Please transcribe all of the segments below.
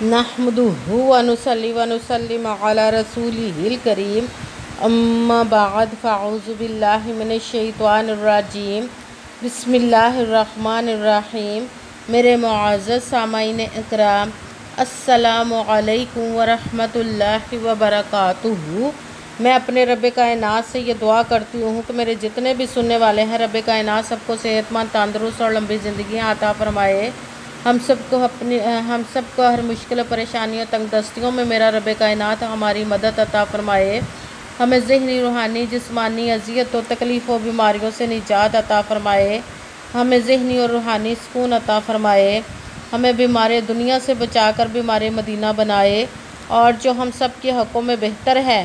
नहमदुहु व नुसल्ली व नुसल्लिम अला रसूलिहिल करीम अम्मा बाद फ़अऊज़ु बिल्लाहि मिनश शैतानिर रजीम बिस्मिल्लाहिर रहमानिर रहीम। मेरे मुअज़्ज़ज़ सामाईन इकराम, अस्सलामु अलैकुम व रहमतुल्लाहि व बरकातुहू। मैं अपने रब कायनात से ये दुआ करती हूँ कि मेरे जितने भी सुनने वाले हैं, रब कायनात सबको सेहतमंद, तंदुरुस्त और लंबी ज़िंदगियाँ अता फ़रमाए। हम सबको हर मुश्किल परेशानियों तंगदस्तियों में मेरा रब कायनात हमारी मदद अता फ़रमाए। हमें ज़हनी, रूहानी, जिस्मानी अज़ियत और तकलीफ़ और बीमारियों से निजात अता फ़रमाए। हमें ज़हनी और रूहानी सुकून अता फ़रमाए। हमें बीमार दुनिया से बचाकर बीमार मदीना बनाए, और जो हम सब के हक़ों में बेहतर है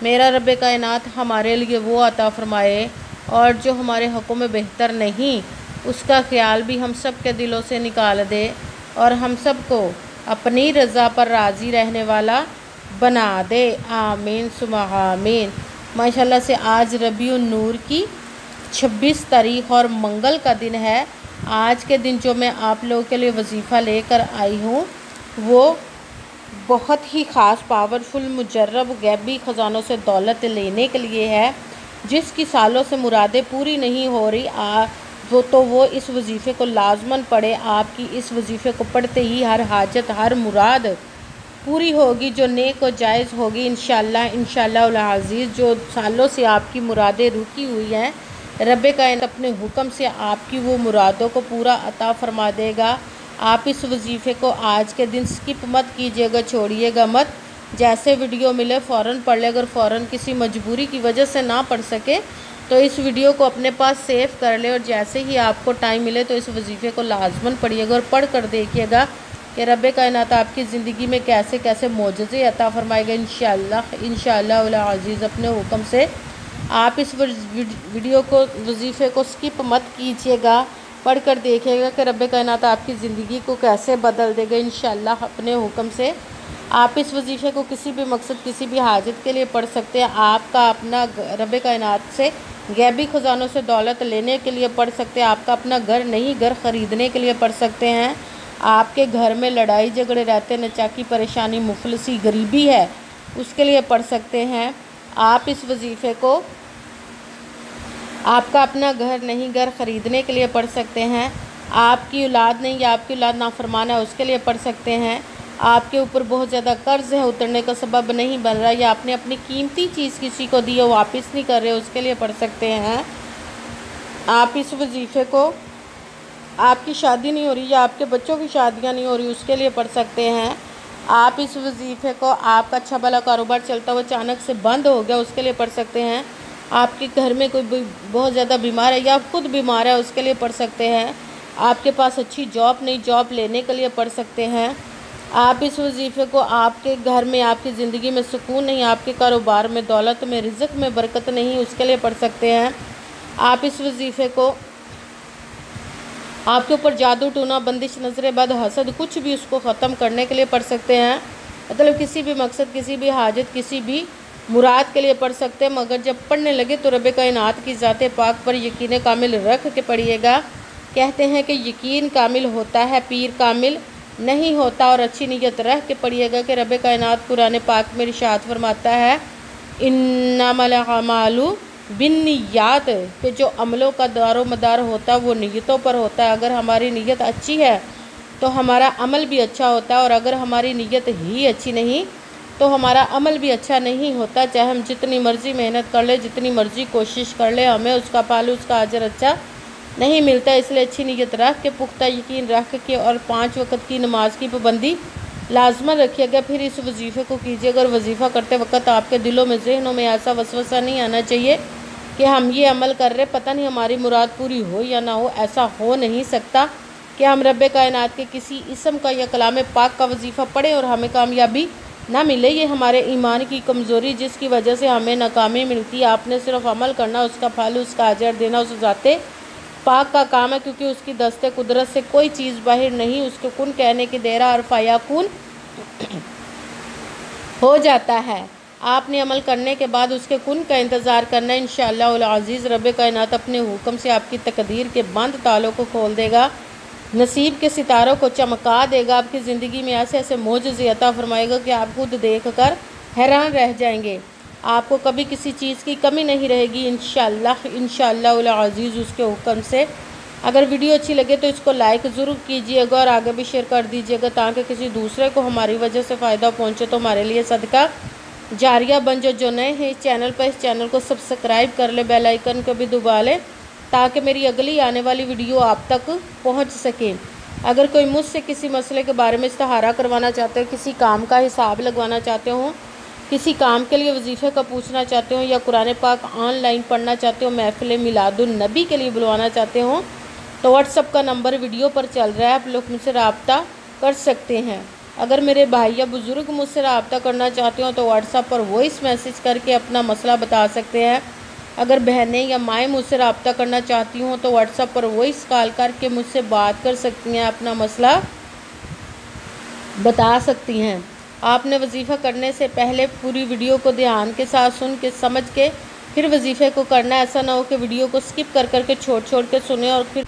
मेरा रब कायनात हमारे लिए वो अता फ़रमाए, और जो हमारे हक़ों में बेहतर नहीं उसका ख़्याल भी हम सब के दिलों से निकाल दे, और हम सब को अपनी रज़ा पर राज़ी रहने वाला बना दे। आमीन सुम्मा आमीन। माशाल्लाह से आज रबीउन नूर की 26 तारीख़ और मंगल का दिन है। आज के दिन जो मैं आप लोगों के लिए वजीफ़ा लेकर आई हूँ वो बहुत ही ख़ास, पावरफुल, मुजर्रब गैबी ख़जानों से दौलत लेने के लिए है। जिसकी सालों से मुरादें पूरी नहीं हो रही वो इस वजीफ़े को लाजमन पढ़े। आपकी इस वजीफ़े को पढ़ते ही हर हाजत, हर मुराद पूरी होगी जो नेक और जायज़ होगी इंशाअल्लाह अज़ीज़। जो सालों से आपकी मुरादें रुकी हुई हैं, रब कायनात अपने हुक्म से आपकी वो मुरादों को पूरा अता फ़रमा देगा। आप इस वजीफ़े को आज के दिन स्किप मत कीजिएगा, छोड़िएगा मत। जैसे वीडियो मिले फ़ौरन पढ़ ले। अगर फ़ौरन किसी मजबूरी की वजह से ना पढ़ सके तो इस वीडियो को अपने पास सेव कर ले, और जैसे ही आपको टाइम मिले तो इस वजीफ़े को लाजमन पढ़िएगा और पढ़ कर देखिएगा कि रब कायनात आपकी ज़िंदगी में कैसे कैसे मोजज़े अता फ़रमाएगा इंशाअल्लाह अज़ीज़ अपने हुक्म से। आप इस वीडियो को, वजीफ़े को स्किप मत कीजिएगा, पढ़ कर देखिएगा कि रब कायनात आपकी ज़िंदगी को कैसे बदल देगा इंशाअल्लाह अपने हुक्म से। आप इस वजीफ़े को किसी भी मकसद, किसी भी हाजत के लिए पढ़ सकते हैं। आपका अपना रब कायनात से गैबी ख़जानों से दौलत लेने के लिए पढ़ सकते हैं। आपका अपना घर नहीं, घर ख़रीदने के लिए पढ़ सकते हैं। आपके घर में लड़ाई झगड़े रहते, नचाकी, परेशानी, मुफलसी, गरीबी है, उसके लिए पढ़ सकते हैं। आप इस वजीफ़े को आपका अपना घर नहीं, घर ख़रीदने के लिए पढ़ सकते हैं। आपकी औलाद नहीं या आपकी औलाद नाफरमान है, उसके लिए पढ़ सकते हैं। आपके ऊपर बहुत ज़्यादा कर्ज़ है, उतरने का सबब नहीं बन रहा, या आपने अपनी कीमती चीज़ किसी को दी हो वापस नहीं कर रहे, उसके लिए पढ़ सकते हैं। आप इस वजीफ़े को, आपकी शादी नहीं हो रही या आपके बच्चों की शादियां नहीं हो रही, उसके लिए पढ़ सकते हैं। आप इस वजीफ़े को, आपका अच्छा भला कारोबार चलता हुआ अचानक से बंद हो गया, उसके लिए पढ़ सकते हैं। आपके घर में कोई बहुत ज़्यादा बीमार है या आप खुद बीमार है, उसके लिए पढ़ सकते हैं। आपके पास अच्छी जॉब नहीं, जॉब लेने के लिए पढ़ सकते हैं। आप इस वजीफ़े को, आपके घर में, आपकी ज़िंदगी में सुकून नहीं, आपके कारोबार में, दौलत में, रिज़्क़ में बरकत नहीं, उसके लिए पढ़ सकते हैं। आप इस वजीफ़े को, आपके ऊपर जादू, टूना, बंदिश, नज़र बद, हसद, कुछ भी उसको ख़त्म करने के लिए पढ़ सकते हैं। मतलब किसी भी मकसद, किसी भी हाजत, किसी भी मुराद के लिए पढ़ सकते हैं। मगर जब पढ़ने लगे तो रब कायनात की ज़ात पाक पर यकीन कामिल रख के पढ़िएगा। कहते हैं कि यकीन कामिल होता है, पीर कामिल नहीं होता। और अच्छी नीयत रख के पढ़िएगा कि रब कायनात कुरान पाक में इरशाद फरमाता है, इन्नमल अमालु बिन्नियात, कि जो अमलों का दारो मदार होता है वो नीयतों पर होता है। अगर हमारी नीयत अच्छी है तो हमारा अमल भी अच्छा होता है, और अगर हमारी नीयत ही अच्छी नहीं तो हमारा अमल भी अच्छा नहीं होता। चाहे हम जितनी मर्ज़ी मेहनत कर ले, जितनी मर्ज़ी कोशिश कर ले, हमें उसका फल, उसका अजर अच्छा नहीं मिलता। इसलिए अच्छी नीयत रख के, पुख्ता यकीन रख के, और 5 वक्त की नमाज की पाबंदी लाजमन रखिएगा। फिर इस वजीफ़े को कीजिएगा, और वजीफ़ा करते वक्त आपके दिलों में, जहनों में ऐसा वसवसा नहीं आना चाहिए कि हम ये अमल कर रहे, पता नहीं हमारी मुराद पूरी हो या ना हो। ऐसा हो नहीं सकता कि हम रब कायनात के किसी इसम का या कलाम पाक का वजीफ़ा पढ़ें और हमें कामयाबी ना मिले। ये हमारे ईमान की कमज़ोरी, जिसकी वजह से हमें नाकामी मिलती है। आपने सिर्फ अमल करना, उसका फल, उसका अजर देना उस ज़ाते पाक का काम है, क्योंकि उसकी दस्ते कुदरत से कोई चीज़ बाहर नहीं। उसके कुन कहने की देरा और फ़याकुन हो जाता है। आपने अमल करने के बाद उसके कुन का इंतज़ार करना है। इंशाअल्लाह अज़ीज़ रब कायनात अपने हुक्म से आपकी तकदीर के बंद तालों को खोल देगा। नसीब के सितारों को चमका देगा, आपकी ज़िंदगी में ऐसे ऐसे मोजज़े अता फरमाएगा कि आप खुद देख कर हैरान रह जाएंगे। आपको कभी किसी चीज़ की कमी नहीं रहेगी इंशाअल्लाह अज़ीज़ उसके हुक्म से। अगर वीडियो अच्छी लगे तो इसको लाइक ज़रूर कीजिएगा और आगे भी शेयर कर दीजिएगा ताकि किसी दूसरे को हमारी वजह से फ़ायदा पहुँचे तो हमारे लिए सदका जारिया बन। जो नए हैं इस चैनल पर, इस चैनल को सब्सक्राइब कर ले, बेल आइकन को भी दबा लें ताकि मेरी अगली आने वाली वीडियो आप तक पहुंच सके। अगर कोई मुझसे किसी मसले के बारे में इस्तिहारा करवाना चाहते हो, किसी काम का हिसाब लगवाना चाहते हो, किसी काम के लिए वजीफ़े का पूछना चाहते हो या कुरान पाक ऑनलाइन पढ़ना चाहते हो, महफ़िल मिलादुन नबी के लिए बुलवाना चाहते हो तो व्हाट्सअप का नंबर वीडियो पर चल रहा है, आप लोग मुझसे रब्ता कर सकते हैं। अगर मेरे भाई या बुज़ुर्ग मुझसे रब्ता करना चाहते हो तो व्हाट्सअप पर वॉइस मैसेज करके अपना मसला बता सकते हैं। अगर बहनें या माएँ मुझसे रब्ता करना चाहती हों तो व्हाट्सएप पर वॉइस कॉल करके मुझसे बात कर सकती हैं, अपना मसला बता सकती हैं। आपने वजीफ़ा करने से पहले पूरी वीडियो को ध्यान के साथ सुन के समझ के फिर वजीफ़े को करना। ऐसा ना हो कि वीडियो को स्किप कर करके छोड़ के सुने और फिर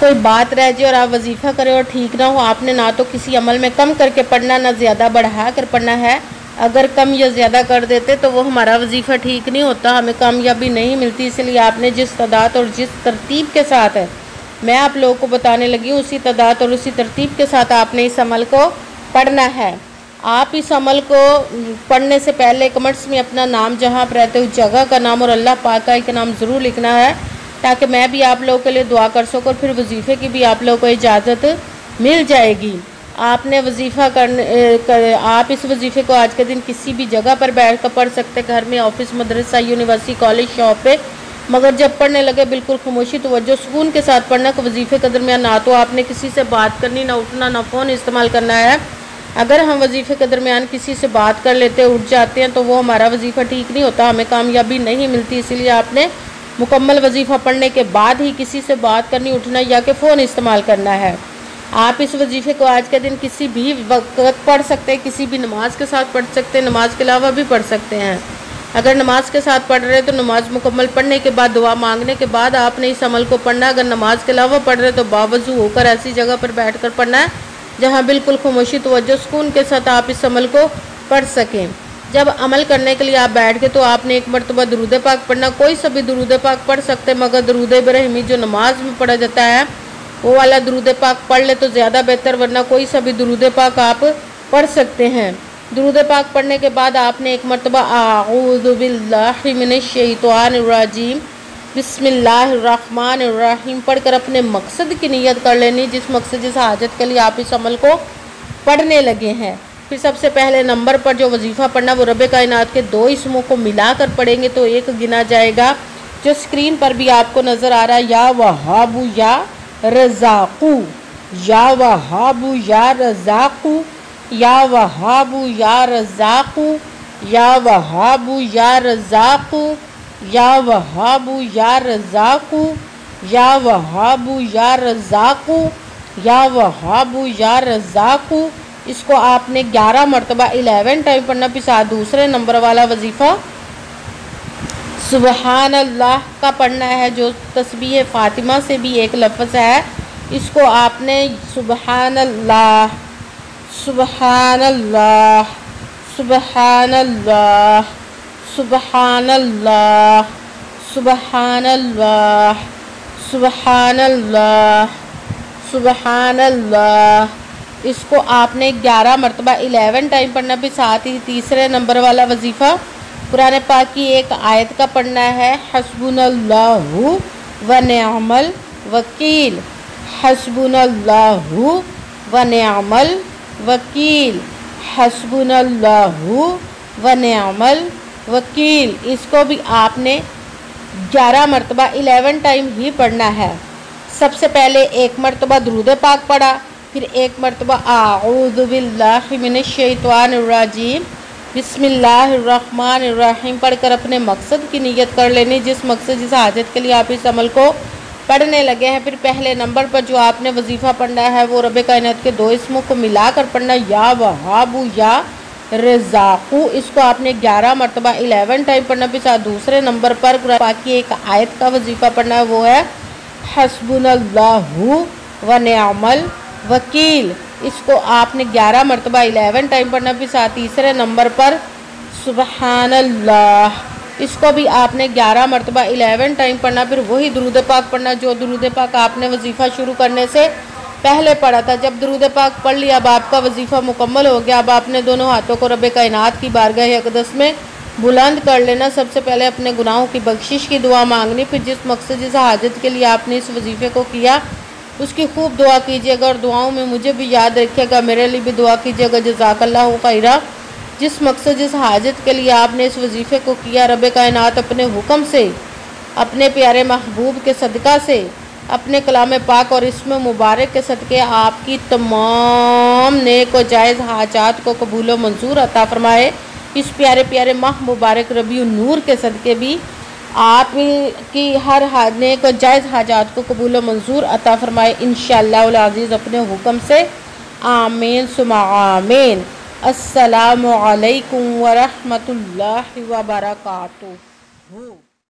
कोई बात रह जाए और आप वजीफ़ा करें और ठीक ना हो। आपने ना तो किसी अमल में कम करके पढ़ना, ना ज़्यादा बढ़ा कर पढ़ना है। अगर कम या ज़्यादा कर देते तो वो हमारा वजीफ़ा ठीक नहीं होता, हमें कामयाबी नहीं मिलती। इसलिए आपने जिस तादाद और जिस तरतीब के साथ है मैं आप लोगों को बताने लगी हूँ, उसी तादाद और उसी तरतीब के साथ आपने इस अमल को पढ़ना है। आप इस अमल को पढ़ने से पहले कमेंट्स में अपना नाम, जहाँ आप रहते हो उस जगह का नाम और अल्लाह पाक का एक नाम ज़रूर लिखना है ताकि मैं भी आप लोगों के लिए दुआ कर सकूँ और फिर वजीफ़े की भी आप लोगों को इजाज़त मिल जाएगी। आपने वजीफ़ा आप इस वजीफ़े को आज के दिन किसी भी जगह पर बैठ कर पढ़ सकते, घर में, ऑफिस, मदरसा, यूनिवर्सिटी, कॉलेज, शॉप पे। मगर जब पढ़ने लगे बिल्कुल खामोशी तवज्जो सुकून के साथ पढ़ना कि वजीफ़े के दरमियान ना तो आपने किसी से बात करनी, ना उठना, ना फ़ोन इस्तेमाल करना है। अगर हम वजीफ़े के दरमियान किसी से बात कर लेते, उठ जाते हैं तो वो हमारा वजीफ़ा ठीक नहीं होता, हमें कामयाबी नहीं मिलती। इसीलिए आपने मुकम्मल वजीफ़ा पढ़ने के बाद ही किसी से बात करनी, उठना या कि फ़ोन इस्तेमाल करना है। आप इस वजीफ़े को आज के दिन किसी भी वक्त पढ़ सकते हैं, किसी भी नमाज के साथ पढ़ सकते हैं, नमाज के अलावा भी पढ़ सकते हैं। अगर नमाज के साथ पढ़ रहे तो नमाज मुकम्मल पढ़ने के बाद, दुआ मांगने के बाद आपने इस अमल को पढ़ना। अगर नमाज के अलावा पढ़ रहे तो बावजू होकर ऐसी जगह पर बैठ कर पढ़ना है जहाँ बिल्कुल खामोशी तवज्जो सुकून के साथ आप इस अमल को पढ़ सकें। जब अमल करने के लिए आप बैठ के तो आपने एक मरतबा दुरूद पाक पढ़ना। कोई सा भी दुरूद पाक पढ़ सकते हैं, मगर दुरूद इब्राहिमी जो नमाज में पढ़ा जाता है वो वाला दुरूद पाक पढ़ ले तो ज़्यादा बेहतर, वरना कोई सा भी दुरूद पाक आप पढ़ सकते हैं। दुरूद पाक पढ़ने के बाद आपने एक मरतबा आऊज़ु बिल्लाहि मिनश शैतानिर रजीम बिस्मिल्लाहिर्रहमानिर्रहीम पढ़कर अपने मकसद की नियत कर लेनी, जिस मकसद, जिस हाजत के लिए आप इस अमल को पढ़ने लगे हैं। फिर सबसे पहले नंबर पर जो वजीफ़ा पढ़ना वो रब कायनात के 2 इसमों को मिलाकर पढ़ेंगे तो एक गिना जाएगा, जो स्क्रीन पर भी आपको नज़र आ रहा है, या वहाबू या रज़ाक़ू, या वहाबू या रज़ाक़ू, या वहाबू या रज़ाक़ू, या वहाबू या रज़ाक़ू, या वहाबू या रज़ाक़ू, या वहाबू या रज़ाक़ू, या वहाबू या रज़ाक़ू। इसको आपने 11 मरतबा 11 टाइम पढ़ना। फिर साथ दूसरे नंबर वाला वजीफ़ा सुबहान अल्लाह का पढ़ना है, जो तस्बीह फ़ातिमा से भी एक लफ्ज़ है। इसको आपने सुबहान अल्लाह, सुबहान अल्लाह, सुबहान अल्लाह, सुबहान अल्लाह, सुबहान अल्लाह, सुबहान अल्लाह, सुबहान अल्लाह, इसको आपने 11 मरतबा 11 टाइम पढ़ना। भी साथ ही तीसरे नंबर वाला वजीफ़ा कुरान पाक की एक आयत का पढ़ना है, हस्बुनल्लाहु व निअमल वकील, हस्बुनल्लाहु व निअमल वकील, हस्बुनल्लाहु व निअमल वकील। इसको भी आपने 11 मरतबा 11 टाइम ही पढ़ना है। सबसे पहले एक मरतबा दुरूद पाक पढ़ा, फिर एक मरतबा आऊज़ु बिल्लाहि मिनश शैतानिर रजीम बिस्मिल्लाहिर्रहमानिर्रहीम पढ़कर अपने मकसद की नियत कर लेनी, जिस मकसद, जिस हाजत के लिए आप इस अमल को पढ़ने लगे हैं। फिर पहले नंबर पर जो आपने वजीफ़ा पढ़ना है वो रब कायनात के 2 इसमों को मिलाकर पढ़ना, या वहाबू या रज़ाक़ू। इसको आपने 11 मरतबा 11 टाइम पढ़ना। फिर साथ दूसरे नंबर पर कुरान पाक की एक आयत का वजीफ़ा पढ़ना है, वो है हस्बुनल्लाहु व निअमल वकील। इसको आपने 11 मरतबा 11 टाइम पढ़ना। फिर साथ तीसरे नंबर पर सुबहानल्लाह, इसको भी आपने 11 मरतबा 11 टाइम पढ़ना। फिर वही दुरूद पाक पढ़ना जो दुरूद पाक आपने वजीफ़ा शुरू करने से पहले पढ़ा था। जब दुरूद पाक पढ़ लिया, अब आपका वजीफ़ा मुकम्मल हो गया। अब आपने दोनों हाथों को रब कायनात की बारगाह अक़दस में बुलंद कर लेना। सबसे पहले अपने गुनाहों की बख्शिश की दुआ मांगनी। फिर जिस मकसद जिस हाजत के लिए आपने इस वजीफ़े को किया उसकी खूब दुआ कीजिएगा और दुआओं में मुझे भी याद रखिएगा, मेरे लिए भी दुआ कीजिएगा। जज़ाकल्लाहु खैरा। जिस मकसद जिस हाजत के लिए आपने इस वजीफ़े को किया, रब कायनात अपने हुक्म से, अपने प्यारे महबूब के सदका से, अपने कलाम पाक और इसमें मुबारक के सदक़े आपकी तमाम नेक और जायज़ हाजात को कबूल व मंजूर अता फ़रमाए। इस प्यारे प्यारे माह मुबारक रबीउन नूर के सदक़े भी आप की हर नेक और जायज़ हाजात को कबूल व मंजूर अता फ़रमाए इंशाअल्लाह अज़ीज़ अपने हुक्म से। आमीन सुम्मा आमीन। अस्सलामु अलैकुम व रहमतुल्लाहि व बरकातुहू।